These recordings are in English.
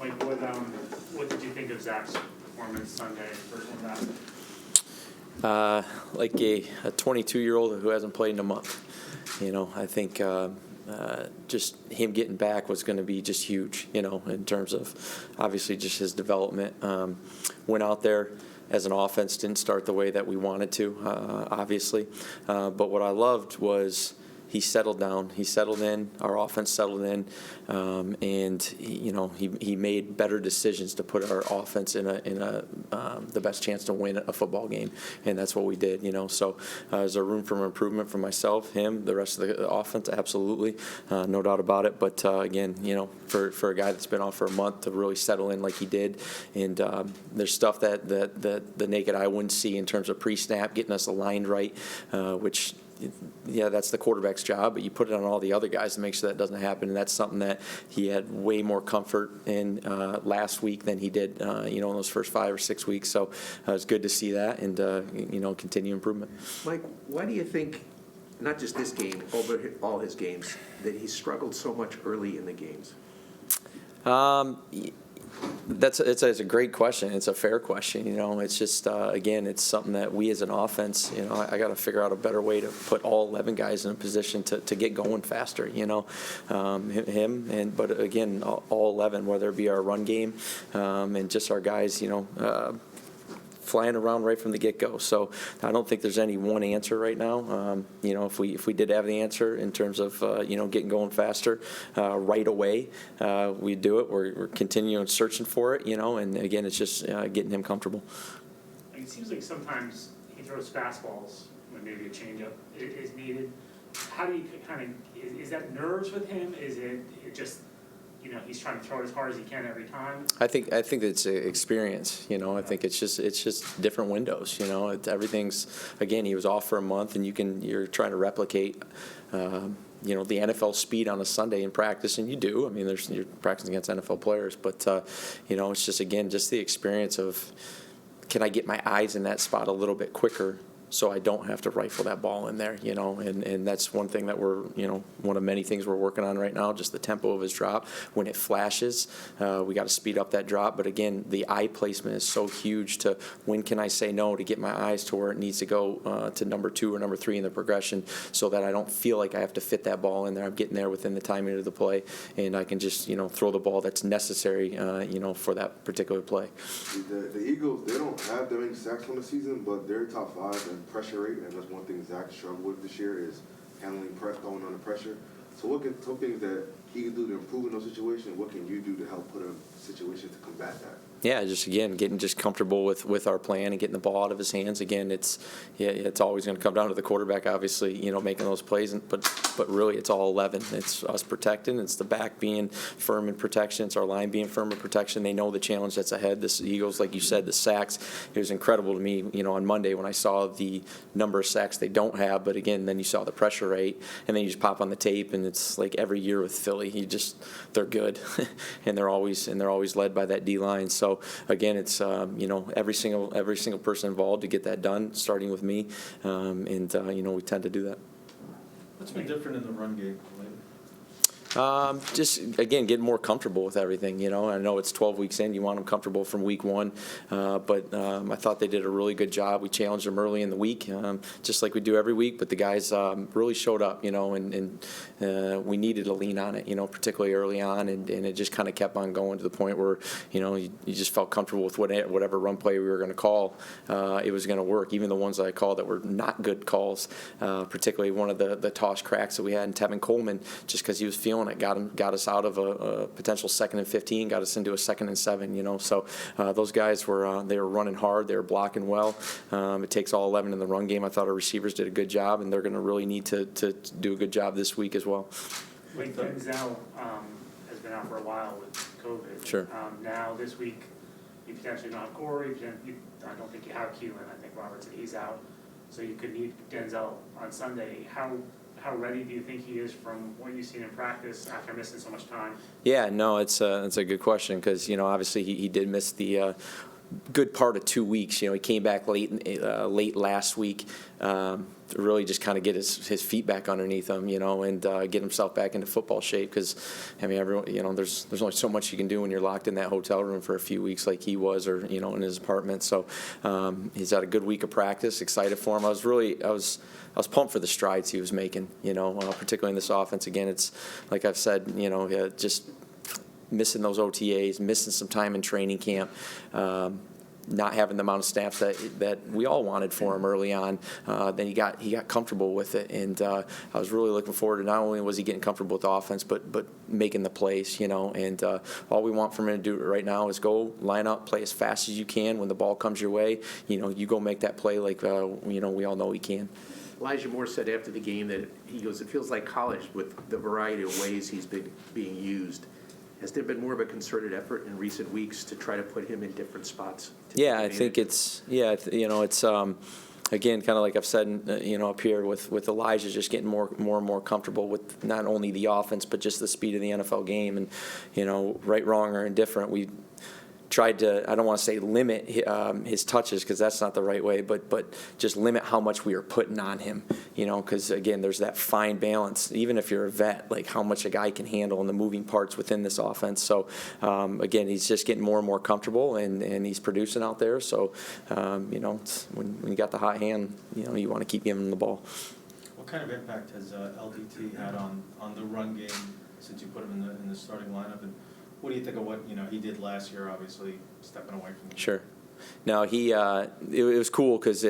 Mike, what did you think of Zach's performance Sunday, first one back? Like a 22-year-old who hasn't played in a month. I think just him getting back was going to be just huge, in terms of obviously just his development. Went out there as an offense, didn't start the way that we wanted to, obviously. But what I loved was he settled down. He settled in. Our offense settled in, and he made better decisions to put our offense in the best chance to win a football game, and that's what we did. So is there room for improvement for myself, him, the rest of the offense? Absolutely, no doubt about it. But again, for a guy that's been off for a month to really settle in like he did, and there's stuff that the naked eye wouldn't see in terms of pre-snap, getting us aligned right, which. Yeah, that's the quarterback's job, but you put it on all the other guys to make sure that doesn't happen, and that's something that he had way more comfort in last week than he did, in those first 5 or 6 weeks. So it's good to see that, and continue improvement. Mike, why do you think, not just this game, over all his games, that he struggled so much early in the games? It's a great question. It's a fair question. It's just again, it's something that we as an offense, I got to figure out a better way to put all 11 guys in a position to get going faster. But again, all 11, whether it be our run game and just our guys, flying around right from the get-go. So I don't think there's any one answer right now. If we did have the answer in terms of getting going faster right away, we do it. We're continuing searching for it. And again, it's just getting him comfortable. It seems like sometimes he throws fastballs when maybe a changeup is needed. How do you is that nerves with him? Is it just he's trying to throw it as hard as he can every time? I think it's experience. I think it's just different windows. Everything's, again, he was off for a month, and you're trying to replicate the NFL speed on a Sunday in practice, and you do. I mean, you're practicing against NFL players, but it's just, again, just the experience of, can I get my eyes in that spot a little bit quicker so I don't have to rifle that ball in there, and that's one thing that we're, one of many things we're working on right now, just the tempo of his drop. When it flashes, we got to speed up that drop, but again, the eye placement is so huge to when can I say no to get my eyes to where it needs to go to number 2 or number 3 in the progression, so that I don't feel like I have to fit that ball in there. I'm getting there within the timing of the play, and I can just, throw the ball that's necessary, for that particular play. The Eagles, they don't have that many sacks on the season, but they're top 5 in pressure rate, and that's one thing Zach struggled with this year is handling throwing under pressure. So what things that he can do to improve in those situations? What can you do to help put him in a situation to combat that? Yeah, just again getting just comfortable with our plan and getting the ball out of his hands. Again, it's always going to come down to the quarterback, obviously, making those plays. But really, it's all 11. It's us protecting. It's the back being firm in protection. It's our line being firm in protection. They know the challenge that's ahead. The Eagles, like you said, the sacks. It was incredible to me, on Monday when I saw the number of sacks they don't have. But again, then you saw the pressure rate, and then you just pop on the tape, and it's like every year with Philly, they're good, and they're always led by that D line. So again, it's every single person involved to get that done, starting with me, and we tend to do that. What's been different in the run game lately? Just, again, getting more comfortable with everything. I know it's 12 weeks in. You want them comfortable from week 1. But I thought they did a really good job. We challenged them early in the week, just like we do every week. But the guys really showed up, and we needed to lean on it, particularly early on. And it just kind of kept on going to the point where, you just felt comfortable with whatever run play we were going to call. It was going to work. Even the ones that I called that were not good calls, particularly one of the toss cracks that we had in Tevin Coleman, just because he was feeling it, got us out of a potential 2nd and 15, got us into a 2nd and 7. So those guys were running hard, they were blocking well. It takes all 11 in the run game. I thought our receivers did a good job, and they're going to really need to do a good job this week as well. Like Denzel has been out for a while with COVID. Sure. Now this week, you potentially don't have Corey. I don't think you have Keelan. I think Robert said he's out, so you could need Denzel on Sunday. How ready do you think he is from what you've seen in practice after missing so much time? Yeah, no, it's a good question because obviously he did miss the good part of 2 weeks. He came back late last week. To really just kind of get his feet back underneath him, and get himself back into football shape. Because everyone, there's only so much you can do when you're locked in that hotel room for a few weeks, like he was, or in his apartment. So he's had a good week of practice. Excited for him. I was pumped for the strides he was making. Particularly in this offense. Again, it's like I've said. Just missing those OTAs, missing some time in training camp. Not having the amount of snaps that we all wanted for him early on. Then he got comfortable with it, and I was really looking forward to not only was he getting comfortable with the offense, but making the plays, and all we want from him to do right now is go line up, play as fast as you can. When the ball comes your way, you go make that play like we all know he can. Elijah Moore said after the game that he goes, it feels like college with the variety of ways he's been being used. Has there been more of a concerted effort in recent weeks to try to put him in different spots? Yeah, I think it's again, kind of like I've said, up here with Elijah, just getting more and more comfortable with not only the offense but just the speed of the NFL game. And right, wrong, or indifferent, we tried to, I don't want to say limit his touches, because that's not the right way, but just limit how much we are putting on him, because again, there's that fine balance, even if you're a vet, like how much a guy can handle and the moving parts within this offense. So again, he's just getting more and more comfortable, and he's producing out there. So when you got the hot hand, you want to keep giving him the ball. What kind of impact has LDT had on the run game since you put him in the starting lineup? And what do you think of what he did last year? Obviously, stepping away from. Sure. No, it was cool because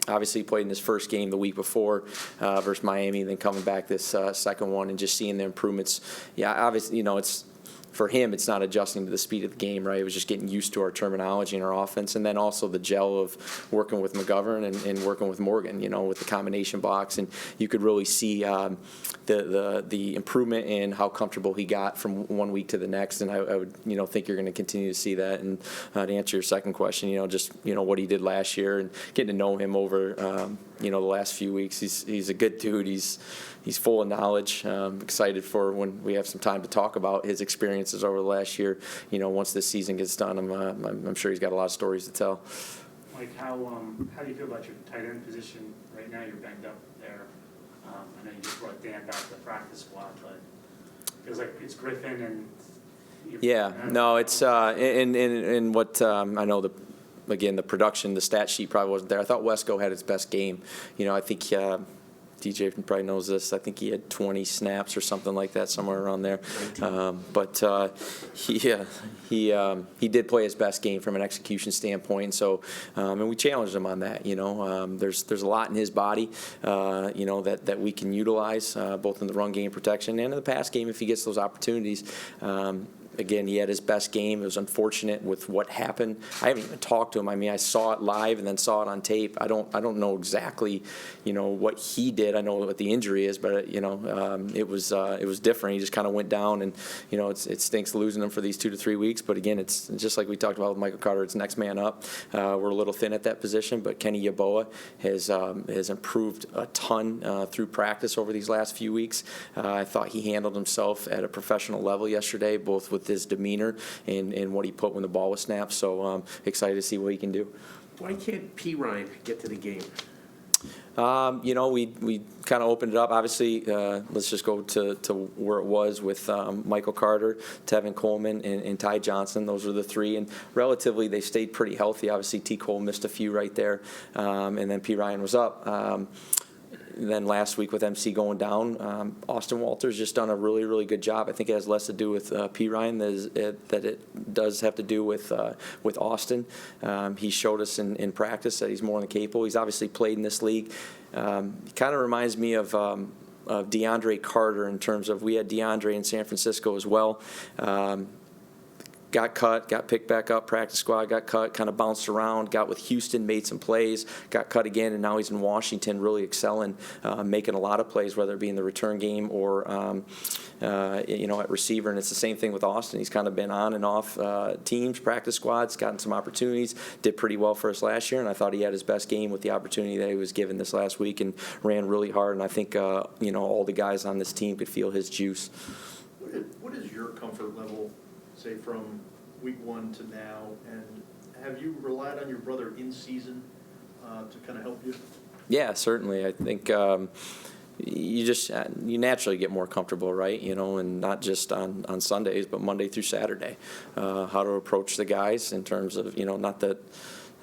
obviously he played in his first game the week before versus Miami, then coming back this second one and just seeing the improvements. Yeah, obviously, it's. For him, it's not adjusting to the speed of the game, right? It was just getting used to our terminology and our offense, and then also the gel of working with McGovern and working with Morgan, with the combination box, and you could really see the improvement in how comfortable he got from 1 week to the next, and I would think you're going to continue to see that. And to answer your second question, just what he did last year and getting to know him over the last few weeks, he's a good dude. He's full of knowledge. Excited for when we have some time to talk about his experiences over the last year. Once this season gets done, I'm sure he's got a lot of stories to tell. Mike, how do you feel about your tight end position right now? You're banged up there. I know you just brought Dan back to the practice squad, but it feels like it's Griffin and. Yeah, no, it's and what I know the production, the stat sheet probably wasn't there. I thought Wesco had his best game. I think. DJ probably knows this. I think he had 20 snaps or something like that, somewhere around there. He did play his best game from an execution standpoint. So, and we challenged him on that. There's a lot in his body, that we can utilize both in the run game protection and in the pass game if he gets those opportunities. Again, he had his best game. It was unfortunate with what happened. I haven't even talked to him. I mean, I saw it live and then saw it on tape. I don't know exactly, what he did. I know what the injury is, but it was different. He just kind of went down, and it stinks losing him for these 2 to 3 weeks. But again, it's just like we talked about with Michael Carter. It's next man up. We're a little thin at that position, but Kenny Yeboah has improved a ton through practice over these last few weeks. I thought he handled himself at a professional level yesterday, both with his demeanor and what he put when the ball was snapped. So excited to see what he can do. Why can't P. Ryan get to the game? We kind of opened it up. Obviously, let's just go to where it was with Michael Carter, Tevin Coleman, and Ty Johnson. Those were the three, and relatively they stayed pretty healthy. Obviously, T. Cole missed a few right there, and then P. Ryan was up. Then last week with MC going down, Austin Walter's just done a really, really good job. I think it has less to do with P. Ryan than it does have to do with Austin. He showed us in practice that he's more than capable. He's obviously played in this league. He kind of reminds me of DeAndre Carter in terms of we had DeAndre in San Francisco as well. Got cut, got picked back up, practice squad, got cut, kind of bounced around, got with Houston, made some plays, got cut again, and now he's in Washington really excelling, making a lot of plays, whether it be in the return game or, at receiver. And it's the same thing with Austin. He's kind of been on and off teams, practice squads, gotten some opportunities, did pretty well for us last year, and I thought he had his best game with the opportunity that he was given this last week and ran really hard. And I think, all the guys on this team could feel his juice. What is your comfort level, say, from week 1 to now, and have you relied on your brother in season to kind of help you? Yeah, certainly. I think you naturally get more comfortable, right? And not just on Sundays, but Monday through Saturday, how to approach the guys in terms of, not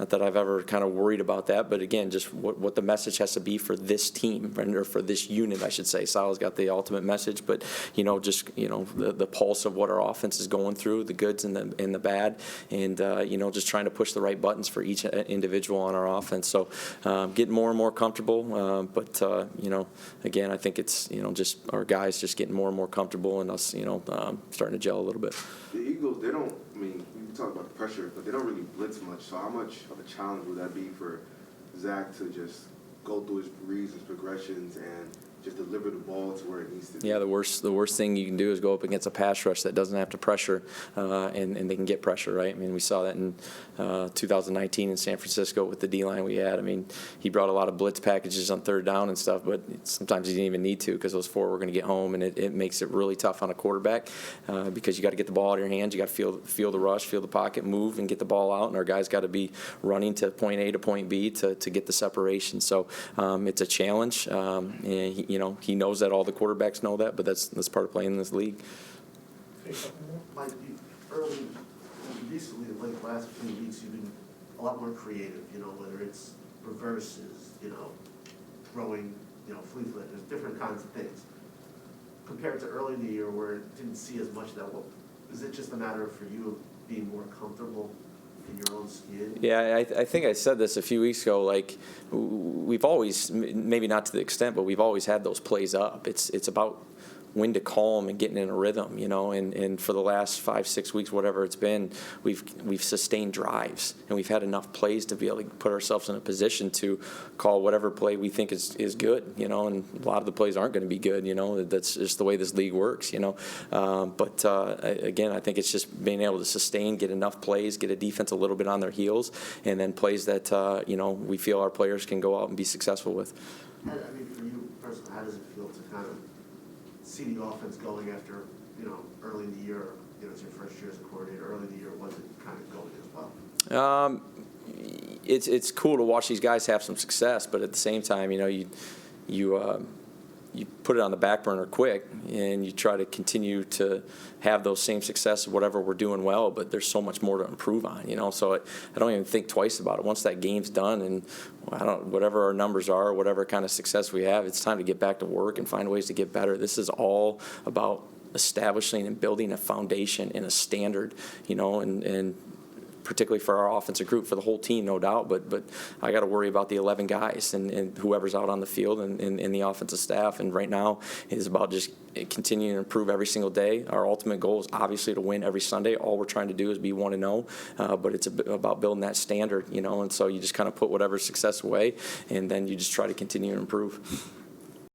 that I've ever kind of worried about that, but again, just what the message has to be for this team, or for this unit, I should say. Sal's got the ultimate message, but the pulse of what our offense is going through, the goods and the bad, and just trying to push the right buttons for each individual on our offense. So getting more and more comfortable, but again, I think it's just our guys just getting more and more comfortable, and us starting to gel a little bit. The Eagles, they don't. I mean, we talk about the pressure, but they don't really blitz much. So how much of a challenge would that be for Zach to just go through his reads, his progressions, and just deliver the ball to where it needs to be? Yeah, the worst thing you can do is go up against a pass rush that doesn't have to pressure, and they can get pressure, right? I mean, we saw that in 2019 in San Francisco with the D-line we had. I mean, he brought a lot of blitz packages on third down and stuff, but sometimes he didn't even need to, because those four were going to get home, and it makes it really tough on a quarterback, because you got to get the ball out of your hands, you got to feel the rush, feel the pocket, move, and get the ball out, and our guys got to be running to point A to point B to get the separation. So it's a challenge, and he knows that, all the quarterbacks know that, but that's part of playing in this league. Mike, recently, like the last few weeks, you've been a lot more creative, whether it's reverses, throwing, flea flickers, different kinds of things. Compared to early in the year where it didn't see as much of that, is it just a matter of, for you, of being more comfortable in your own skin? Yeah, I think I said this a few weeks ago. Like, we've always, maybe not to the extent, but we've always had those plays up. It's about when to call them and getting in a rhythm, and for the last 5-6 weeks, whatever it's been, we've sustained drives, and we've had enough plays to be able to put ourselves in a position to call whatever play we think is good, and a lot of the plays aren't going to be good, that's just the way this league works, but again, I think it's just being able to sustain, get enough plays, get a defense a little bit on their heels, and then plays that we feel our players can go out and be successful with. I mean, for you personally, how does it feel to kind of see the offense going after, early in the year, it's your first year as a coordinator, early in the year wasn't kind of going as well? It's cool to watch these guys have some success, but at the same time, you put it on the back burner quick, and you try to continue to have those same success of whatever we're doing well, but there's so much more to improve on, so I don't even think twice about it. Once that game's done, and whatever our numbers are, whatever kind of success we have, it's time to get back to work and find ways to get better. This is all about establishing and building a foundation and a standard, and particularly for our offensive group, for the whole team, no doubt, but I got to worry about the 11 guys and whoever's out on the field and the offensive staff, and right now it is about just continuing to improve every single day. Our ultimate goal is obviously to win every Sunday. All we're trying to do is be 1-0, but it's about building that standard, and so you just kind of put whatever success away, and then you just try to continue to improve.